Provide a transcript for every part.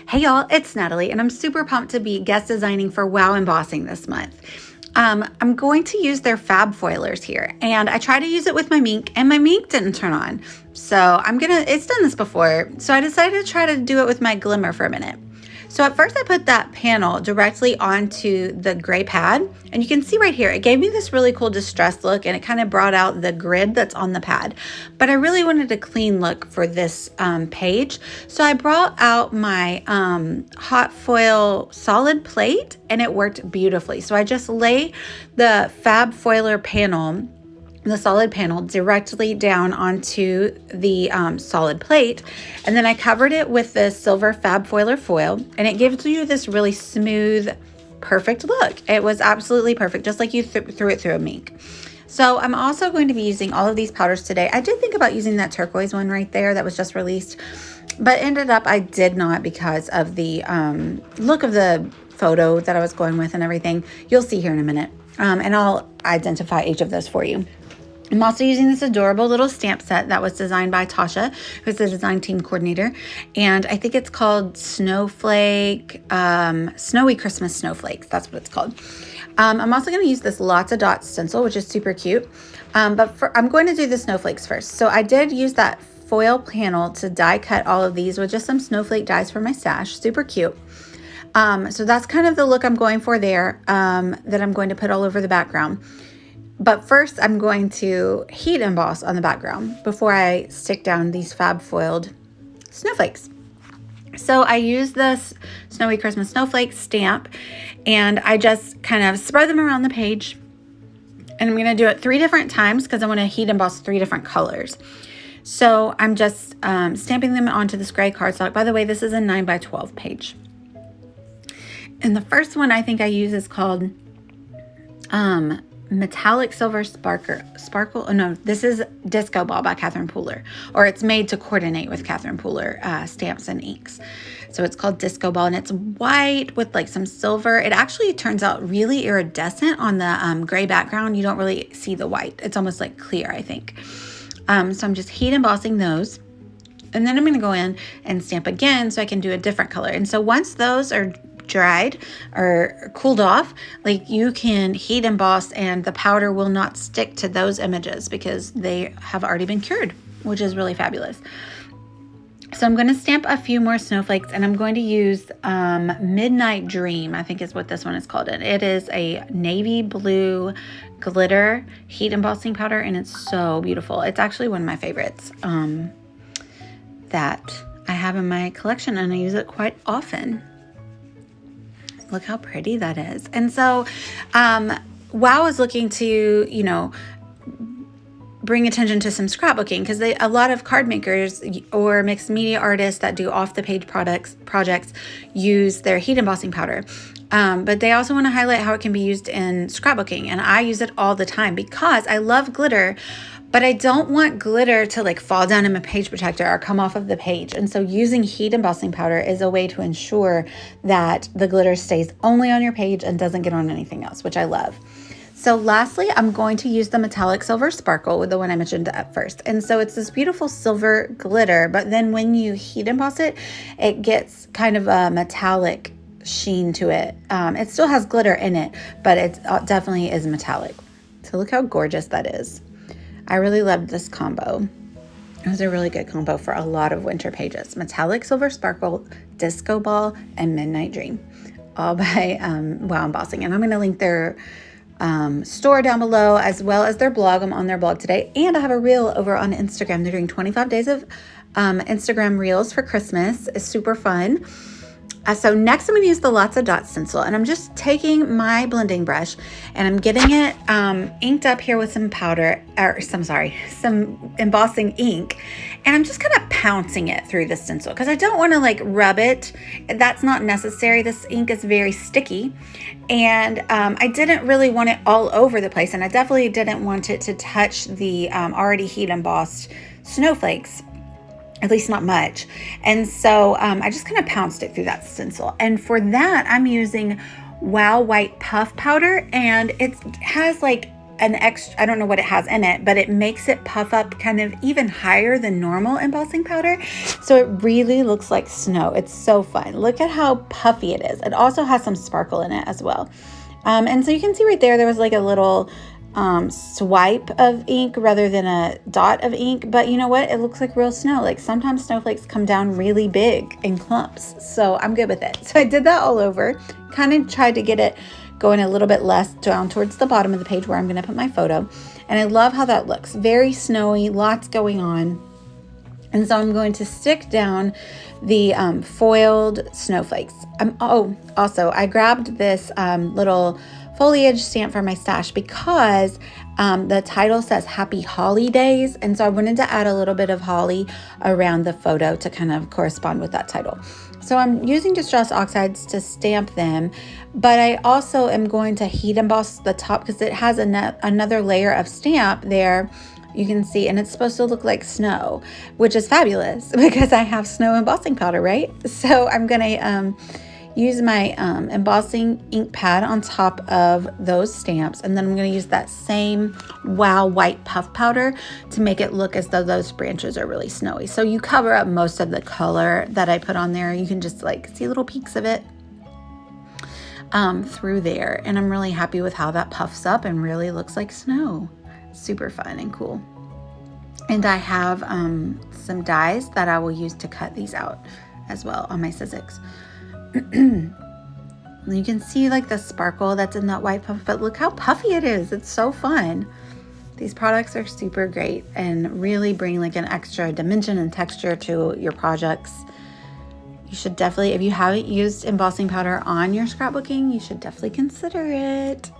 Hey y'all, it's Natalie, and I'm super pumped to be guest designing for Wow Embossing this month. I'm going to use their fab foilers here, and I tried to use it with my mink, and my mink didn't turn on. So it's done this before, so I decided to try to do it with my glimmer for a minute. So at first I put that panel directly onto the gray pad, and you can see right here, it gave me this really cool distressed look, and it kind of brought out the grid that's on the pad. But I really wanted a clean look for this page. So I brought out my hot foil solid plate, and it worked beautifully. So I just lay the fab foiler panel, the solid panel, directly down onto the solid plate, and then I covered it with the silver fab foiler foil, and it gives you this really smooth, perfect look. It was absolutely perfect, just like you threw it through a mink. So I'm also going to be using all of these powders today. I did think about using that turquoise one right there that was just released, but ended up I did not because of the look of the photo that I was going with and everything. You'll see here in a minute, and I'll identify each of those for you. I'm also using this adorable little stamp set that was designed by Tasha, who's the design team coordinator. And I think it's called Snowflake, Snowy Christmas Snowflakes. That's what it's called. I'm also going to use this Lots of Dots stencil, which is super cute. I'm going to do the snowflakes first. So I did use that foil panel to die cut all of these with just some snowflake dies from my stash. Super cute. So that's kind of the look I'm going for there, that I'm going to put all over the background. But first, I'm going to heat emboss on the background before I stick down these fab foiled snowflakes. So I use this Snowy Christmas Snowflake stamp, and I just kind of spread them around the page. And I'm going to do it 3 different times because I want to heat emboss 3 different colors. So I'm just stamping them onto this gray cardstock. By the way, this is a 9x12 page. And the first one I think I use is called Metallic Silver Sparkle. Oh no, this is Disco Ball by Catherine Pooler, or it's made to coordinate with Catherine Pooler stamps and inks. So it's called Disco Ball, and it's white with like some silver. It actually turns out really iridescent on the gray background. You don't really see the white. It's almost like clear, I think. So I'm just heat embossing those. And then I'm going to go in and stamp again so I can do a different color. And so once those are dried or cooled off, like, you can heat emboss and the powder will not stick to those images because they have already been cured, which is really fabulous. So I'm going to stamp a few more snowflakes, and I'm going to use Midnight Dream, I think is what this one is called. It is a navy blue glitter heat embossing powder, and it's so beautiful. It's actually one of my favorites that I have in my collection, and I use it quite often. Look how pretty that is. And so Wow is looking to, bring attention to some scrapbooking, because a lot of card makers or mixed media artists that do off the page projects use their heat embossing powder. But they also want to highlight how it can be used in scrapbooking. And I use it all the time because I love glitter, but I don't want glitter to like fall down in my page protector or come off of the page. And so using heat embossing powder is a way to ensure that the glitter stays only on your page and doesn't get on anything else, which I love. So lastly, I'm going to use the Metallic Silver Sparkle, with the one I mentioned at first. And so it's this beautiful silver glitter, but then when you heat emboss it, it gets kind of a metallic sheen to it. It still has glitter in it, but it definitely is metallic. So look how gorgeous that is. I really loved this combo. It was a really good combo for a lot of winter pages. Metallic Silver Sparkle, Disco Ball, and Midnight Dream, all by Wow Embossing. And I'm going to link their store down below, as well as their blog. I'm on their blog today, and I have a reel over on Instagram. They're doing 25 days of Instagram reels for Christmas. It's super fun. So next I'm going to use the Lots of Dots stencil, and I'm just taking my blending brush and I'm getting it inked up here with some powder, some embossing ink, and I'm just kind of pouncing it through the stencil because I don't want to like rub it. That's not necessary. This ink is very sticky, and I didn't really want it all over the place, and I definitely didn't want it to touch the already heat embossed snowflakes. At least not much. And so I just kind of pounced it through that stencil. And for that, I'm using Wow White Puff Powder. And it has like an extra, I don't know what it has in it, but it makes it puff up kind of even higher than normal embossing powder. So it really looks like snow. It's so fun. Look at how puffy it is. It also has some sparkle in it as well. And so you can see right there was like a little swipe of ink rather than a dot of ink. But you know what? It looks like real snow. Like sometimes snowflakes come down really big in clumps. So I'm good with it. So I did that all over. Kind of tried to get it going a little bit less down towards the bottom of the page where I'm going to put my photo. And I love how that looks. Very snowy, lots going on. And so I'm going to stick down the foiled snowflakes. Also, I grabbed this little foliage stamp for my stash because the title says Happy Holidays. And so I wanted to add a little bit of holly around the photo to kind of correspond with that title. So I'm using Distress Oxides to stamp them, but I also am going to heat emboss the top because it has another layer of stamp there. You can see, and it's supposed to look like snow, which is fabulous because I have snow embossing powder, right? So I'm gonna use my embossing ink pad on top of those stamps, and then I'm going to use that same Wow white puff powder to make it look as though those branches are really snowy. So you cover up most of the color that I put on there. You can just like see little peeks of it through there, and I'm really happy with how that puffs up and really looks like snow. Super fun and cool. And I have some dies that I will use to cut these out as well on my Sizzix. You can see like the sparkle that's in that white puff, but look how puffy it is. It's so fun. These products are super great and really bring like an extra dimension and texture to your projects. You should definitely, if you haven't used embossing powder on your scrapbooking, you should definitely consider it.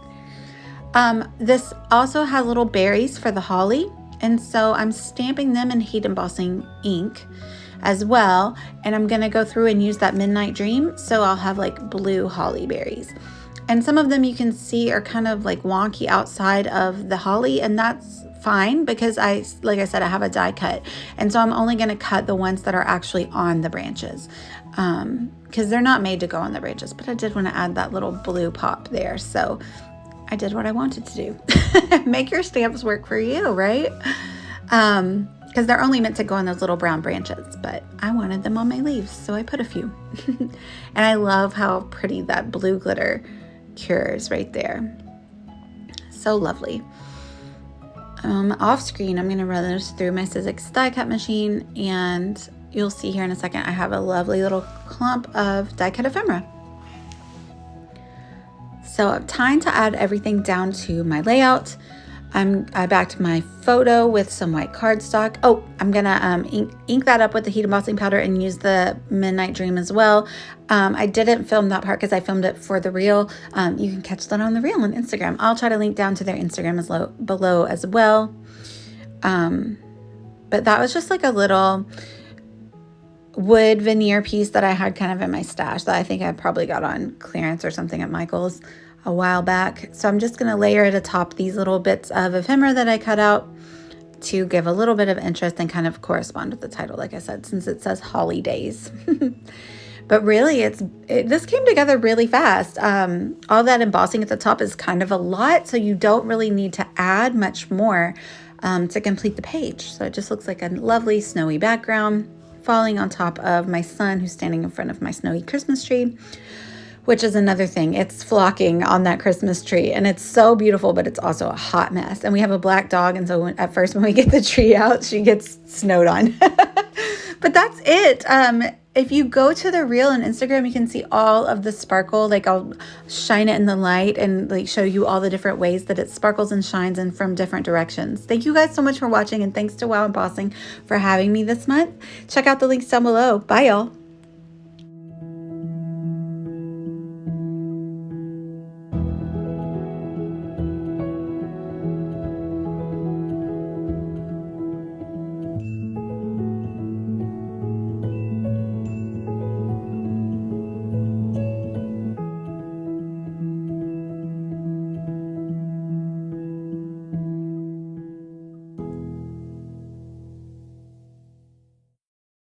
This also has little berries for the holly, and so I'm stamping them in heat embossing ink as well, and I'm gonna go through and use that Midnight Dream, so I'll have like blue holly berries. And some of them you can see are kind of like wonky outside of the holly, and that's fine because like I said, I have a die cut, and so I'm only gonna cut the ones that are actually on the branches because they're not made to go on the branches, but I did want to add that little blue pop there, so I did what I wanted to do. Make your stamps work for you, right? Because they're only meant to go on those little brown branches, but I wanted them on my leaves, so I put a few. And I love how pretty that blue glitter cures right there. So lovely. Off screen, I'm gonna run this through my Sizzix die cut machine, and you'll see here in a second, I have a lovely little clump of die cut ephemera. So time to add everything down to my layout. I backed my photo with some white cardstock. Oh, I'm gonna ink that up with the heat embossing powder and use the Midnight Dream as well. I didn't film that part because I filmed it for the reel. You can catch that on the reel on Instagram. I'll try to link down to their Instagram below as well. But that was just like a little wood veneer piece that I had kind of in my stash that I think I probably got on clearance or something at Michael's a while back. So I'm just going to layer it atop these little bits of ephemera that I cut out to give a little bit of interest and kind of correspond with the title, like I said, since it says Holidays. But really, this came together really fast. All that embossing at the top is kind of a lot, so you don't really need to add much more to complete the page. So it just looks like a lovely snowy background falling on top of my son who's standing in front of my snowy Christmas tree, which is another thing. It's flocking on that Christmas tree, and it's so beautiful, but it's also a hot mess. And we have a black dog, and so at first when we get the tree out, she gets snowed on. But that's it. If you go to the reel on Instagram, you can see all of the sparkle. Like I'll shine it in the light and like show you all the different ways that it sparkles and shines and from different directions. Thank you guys so much for watching, and thanks to Wow Embossing for having me this month. Check out the links down below. Bye y'all.